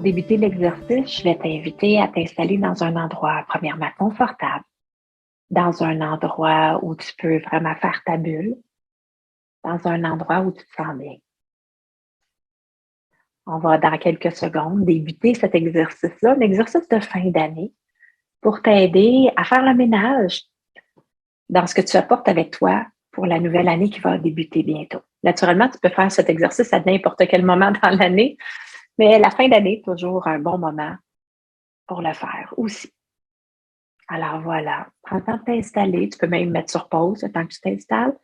débuter l'exercice, je vais t'inviter à t'installer dans un endroit premièrement confortable, dans un endroit où tu peux vraiment faire ta bulle, dans un endroit où tu te sens bien. On va dans quelques secondes débuter cet exercice-là, un exercice de fin d'année pour t'aider à faire le ménage dans ce que tu apportes avec toi pour la nouvelle année qui va débuter bientôt. Naturellement, tu peux faire cet exercice à n'importe quel moment dans l'année, mais la fin d'année est toujours un bon moment pour le faire aussi. Alors voilà, prends le temps de t'installer. Tu peux même mettre sur pause le temps que tu t'installes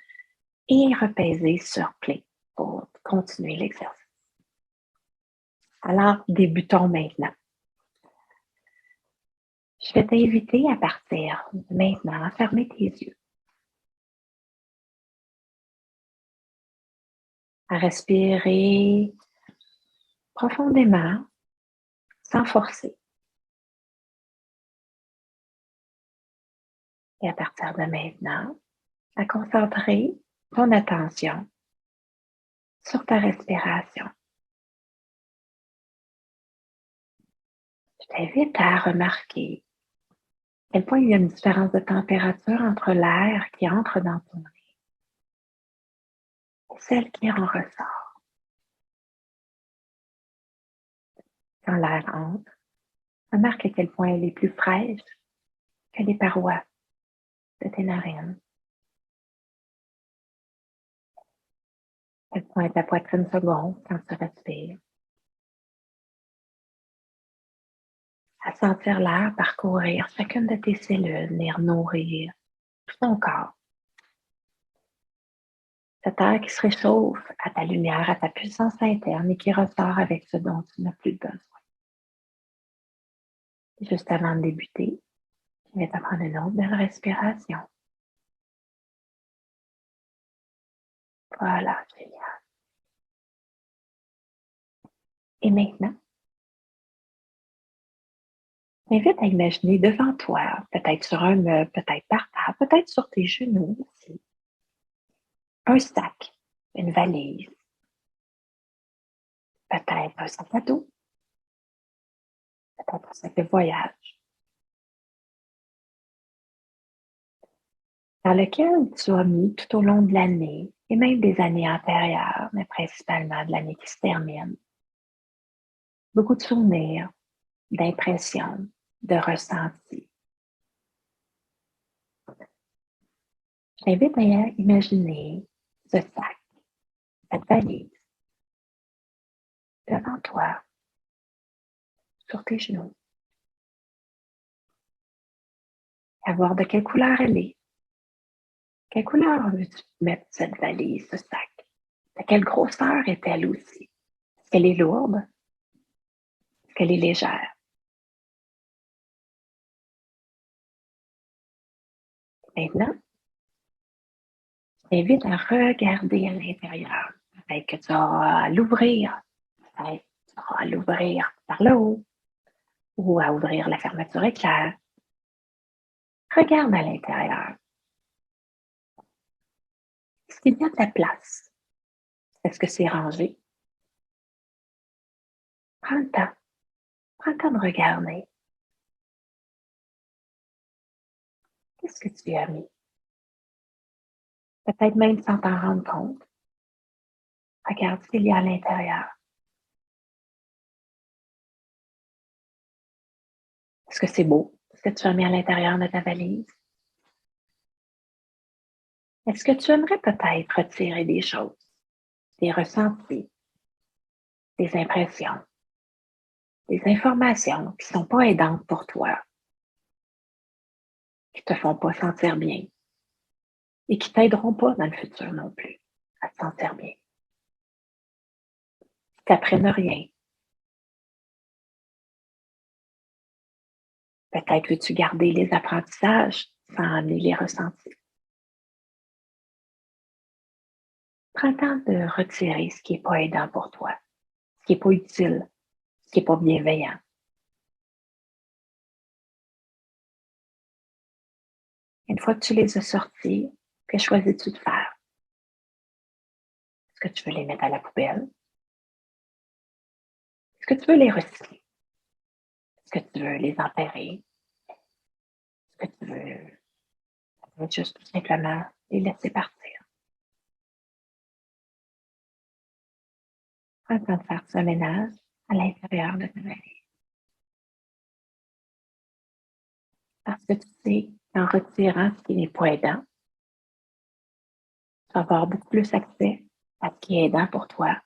et repaiser sur play pour continuer l'exercice. Alors, débutons maintenant. Je vais t'inviter à partir maintenant, à fermer tes yeux, à respirer profondément, sans forcer. Et à partir de maintenant, à concentrer ton attention sur ta respiration. Je t'invite à remarquer à quel point il y a une différence de température entre l'air qui entre dans ton nez et celle qui en ressort. Quand l'air entre, remarque à quel point elle est plus fraîche que les parois de tes narines. À quel point ta poitrine se gonfle quand tu respires. À sentir l'air parcourir chacune de tes cellules, venir nourrir tout ton corps. Cet air qui se réchauffe à ta lumière, à ta puissance interne et qui ressort avec ce dont tu n'as plus besoin. Et juste avant de débuter, je vais t'apprendre une autre belle respiration. Voilà, génial. Et maintenant, je t'invite à imaginer devant toi, peut-être sur un meuble, peut-être par terre, peut-être sur tes genoux aussi, un sac, une valise, peut-être un sac à dos, peut-être un sac de voyage, dans lequel tu as mis tout au long de l'année et même des années antérieures, mais principalement de l'année qui se termine, beaucoup de souvenirs, d'impressions, de ressentis. Je t'invite à imaginer ce sac, cette valise, devant toi, sur tes genoux, à voir de quelle couleur elle est. Quelle couleur veux-tu mettre cette valise, ce sac? De quelle grosseur est-elle aussi? Est-ce qu'elle est lourde? Est-ce qu'elle est légère? Maintenant, je t'invite à regarder à l'intérieur. Peut-être que tu auras à l'ouvrir. Peut-être que tu auras à l'ouvrir par le haut ou à ouvrir la fermeture éclair. Regarde à l'intérieur. Est-ce qu'il y a de la place? Est-ce que c'est rangé? Prends le temps. Prends le temps de regarder. Qu'est-ce que tu as mis? Peut-être même sans t'en rendre compte. Regarde ce qu'il y a à l'intérieur. Est-ce que c'est beau, ce que tu as mis à l'intérieur de ta valise? Est-ce que tu aimerais peut-être retirer des choses, des ressentis, des impressions, des informations qui ne sont pas aidantes pour toi, qui ne te font pas sentir bien et qui ne t'aideront pas dans le futur non plus à te sentir bien, qui t'apprennent rien? Peut-être veux-tu garder les apprentissages sans amener les ressentis. Prends le temps de retirer ce qui n'est pas aidant pour toi, ce qui n'est pas utile, ce qui n'est pas bienveillant. Une fois que tu les as sortis, que choisis-tu de faire? Est-ce que tu veux les mettre à la poubelle? Est-ce que tu veux les recycler? Est-ce que tu veux les enterrer? Est-ce que tu veux juste tout simplement les laisser partir? Prends le temps de faire ce ménage à l'intérieur de ta valise. Parce que tu sais qu'en retirant ce qui n'est pas aidant, tu vas avoir beaucoup plus accès à ce qui est aidant pour toi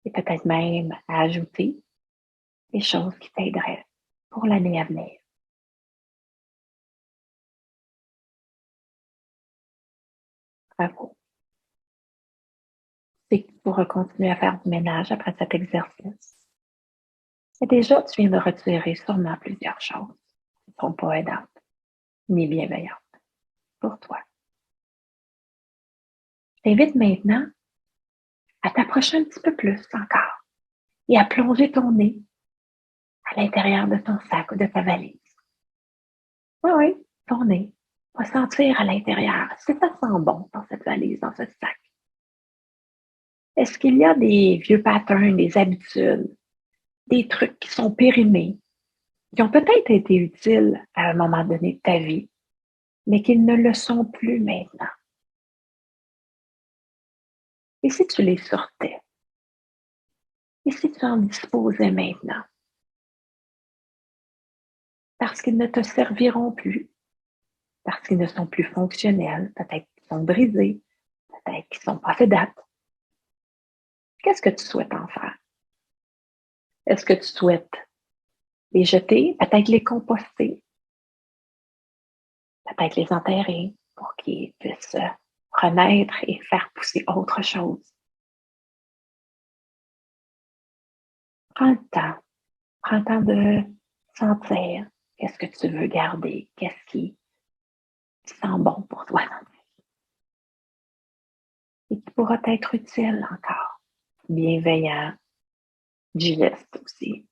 et peut-être même à ajouter des choses qui t'aideraient pour l'année à venir. Bravo. Tu sais que tu pourras continuer à faire du ménage après cet exercice. Et déjà, tu viens de retirer sûrement plusieurs choses qui ne sont pas aidantes ni bienveillantes pour toi. Je t'invite maintenant à t'approcher un petit peu plus encore et à plonger ton nez à l'intérieur de ton sac ou de ta valise. Oui, oui, ton nez. Va sentir à l'intérieur. Est-ce que ça sent bon dans cette valise, dans ce sac? Est-ce qu'il y a des vieux patterns, des habitudes, des trucs qui sont périmés, qui ont peut-être été utiles à un moment donné de ta vie, mais qui ne le sont plus maintenant? Et si tu les sortais? Et si tu en disposais maintenant? Parce qu'ils ne te serviront plus, parce qu'ils ne sont plus fonctionnels, peut-être qu'ils sont brisés, peut-être qu'ils sont passés date. Qu'est-ce que tu souhaites en faire? Est-ce que tu souhaites les jeter, peut-être les composter, peut-être les enterrer pour qu'ils puissent renaître et faire pousser autre chose? Prends le temps. Prends le temps de sentir qu'est-ce que tu veux garder, qu'est-ce qui sent bon pour toi et qui pourra être utile encore, bienveillant, digeste aussi.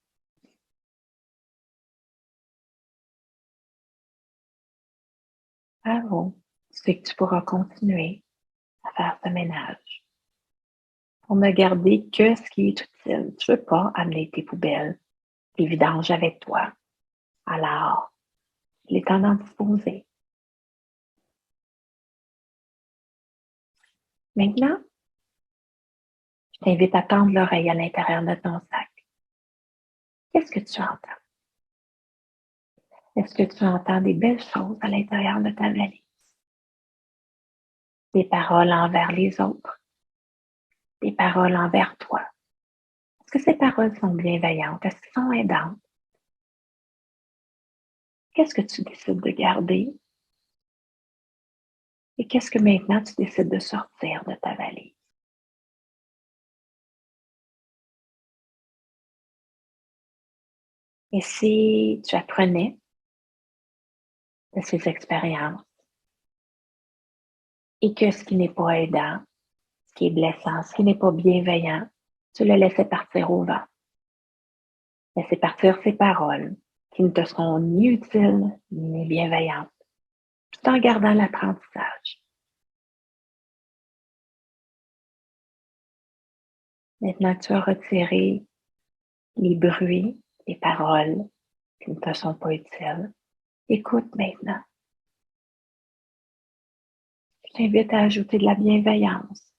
Bravo. Tu sais que tu pourras continuer à faire ce ménage pour ne garder que ce qui est utile. Tu ne veux pas amener tes poubelles, tes vidanges avec toi. Alors, il est temps d'en disposer. Maintenant, je t'invite à tendre l'oreille à l'intérieur de ton sac. Qu'est-ce que tu entends? Est-ce que tu entends des belles choses à l'intérieur de ta valise? Des paroles envers les autres, des paroles envers toi. Est-ce que ces paroles sont bienveillantes? Est-ce qu'elles sont aidantes? Qu'est-ce que tu décides de garder? Et qu'est-ce que maintenant tu décides de sortir de ta valise? Et si tu apprenais de ces expériences et que ce qui n'est pas aidant, ce qui est blessant, ce qui n'est pas bienveillant, tu le laissais partir au vent. Laissez partir ces paroles qui ne te seront ni utiles ni bienveillantes, tout en gardant l'apprentissage. Maintenant que tu as retiré les bruits, les paroles qui ne te sont pas utiles, écoute maintenant. Je t'invite à ajouter de la bienveillance.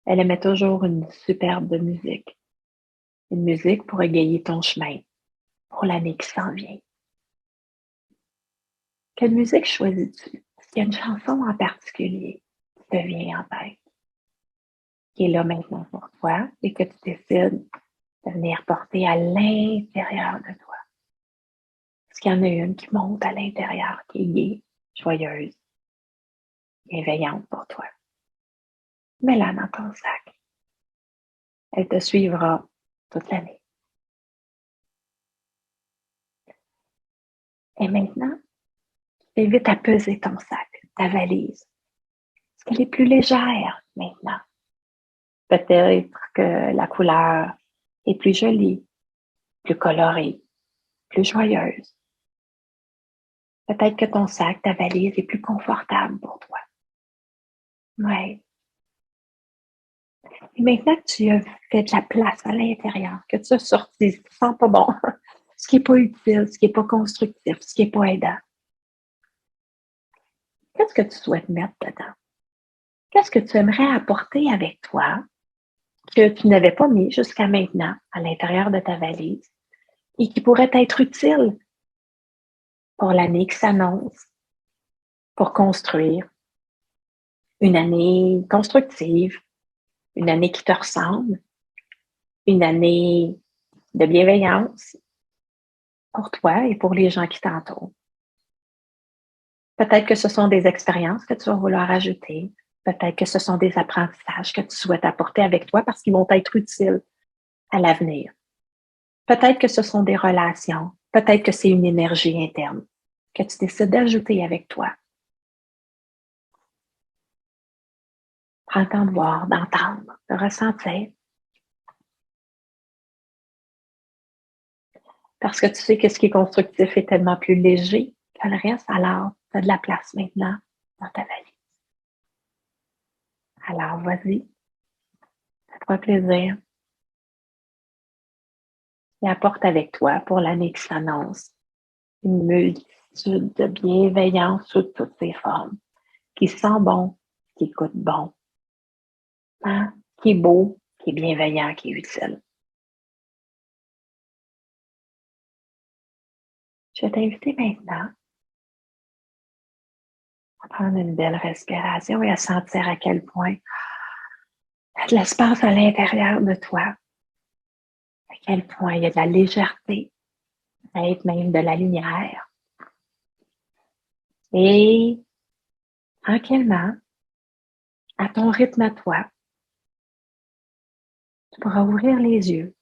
Elle aimait toujours une superbe musique. Une musique pour égayer ton chemin pour l'année qui s'en vient. Quelle musique choisis-tu? Est-ce qu'il y a une chanson en particulier qui te vient en tête, qui est là maintenant pour toi et que tu décides de venir porter à l'intérieur de toi? Est-ce qu'il y en a une qui monte à l'intérieur, qui est gaie, joyeuse, bienveillante pour toi? Mets-la dans ton sac. Elle te suivra toute l'année. Et maintenant, je t'invite à peser ton sac, ta valise. Est-ce qu'elle est plus légère maintenant? Peut-être que la couleur est plus jolie, plus colorée, plus joyeuse. Peut-être que ton sac, ta valise est plus confortable pour toi. Ouais. Et maintenant que tu as fait de la place à l'intérieur, que tu as sorti, si tu ne sens pas bon, ce qui n'est pas utile, ce qui n'est pas constructif, ce qui n'est pas aidant. Qu'est-ce que tu souhaites mettre dedans? Qu'est-ce que tu aimerais apporter avec toi que tu n'avais pas mis jusqu'à maintenant à l'intérieur de ta valise et qui pourrait être utile pour l'année qui s'annonce, pour construire une année constructive, une année qui te ressemble, une année de bienveillance pour toi et pour les gens qui t'entourent. Peut-être que ce sont des expériences que tu vas vouloir ajouter. Peut-être que ce sont des apprentissages que tu souhaites apporter avec toi parce qu'ils vont être utiles à l'avenir. Peut-être que ce sont des relations. Peut-être que c'est une énergie interne que tu décides d'ajouter avec toi. Prends le temps de voir, d'entendre, de ressentir. Parce que tu sais que ce qui est constructif est tellement plus léger que le reste, alors tu as de la place maintenant dans ta valise. Alors, vas-y, fais-toi plaisir. Et apporte avec toi pour l'année qui s'annonce une multitude de bienveillance sous toutes ses formes, qui sent bon, qui goûte bon, hein? Qui est beau, qui est bienveillant, qui est utile. Je vais t'inviter maintenant à prendre une belle respiration et à sentir à quel point il y a de l'espace à l'intérieur de toi, à quel point il y a de la légèreté, peut-être même de la lumière. Et tranquillement, à ton rythme à toi, tu pourras ouvrir les yeux.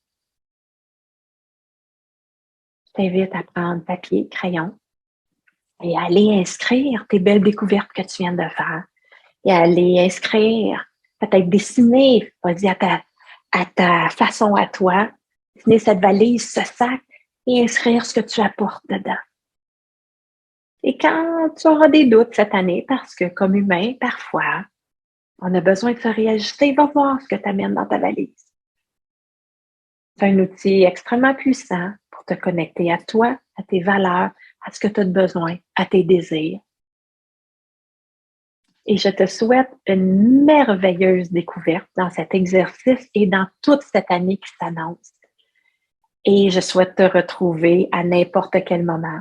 Je t'invite à prendre papier, crayon et à aller inscrire tes belles découvertes que tu viens de faire. Et à aller inscrire, peut-être dessiner, vas-y, à ta façon à toi, dessiner cette valise, ce sac et inscrire ce que tu apportes dedans. Et quand tu auras des doutes cette année, parce que comme humain, parfois, on a besoin de se réajuster, va voir ce que tu amènes dans ta valise. C'est un outil extrêmement puissant pour te connecter à toi, à tes valeurs, à ce que tu as besoin, à tes désirs. Et je te souhaite une merveilleuse découverte dans cet exercice et dans toute cette année qui s'annonce. Et je souhaite te retrouver à n'importe quel moment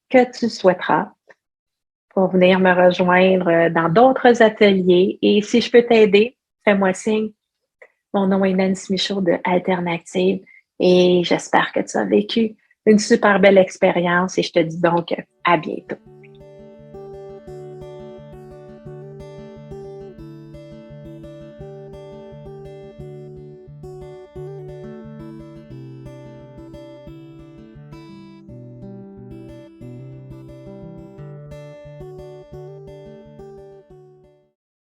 que tu souhaiteras pour venir me rejoindre dans d'autres ateliers. Et si je peux t'aider, fais-moi signe. Mon nom est Nancy Michaud de Alternative et j'espère que tu as vécu une super belle expérience et je te dis donc à bientôt.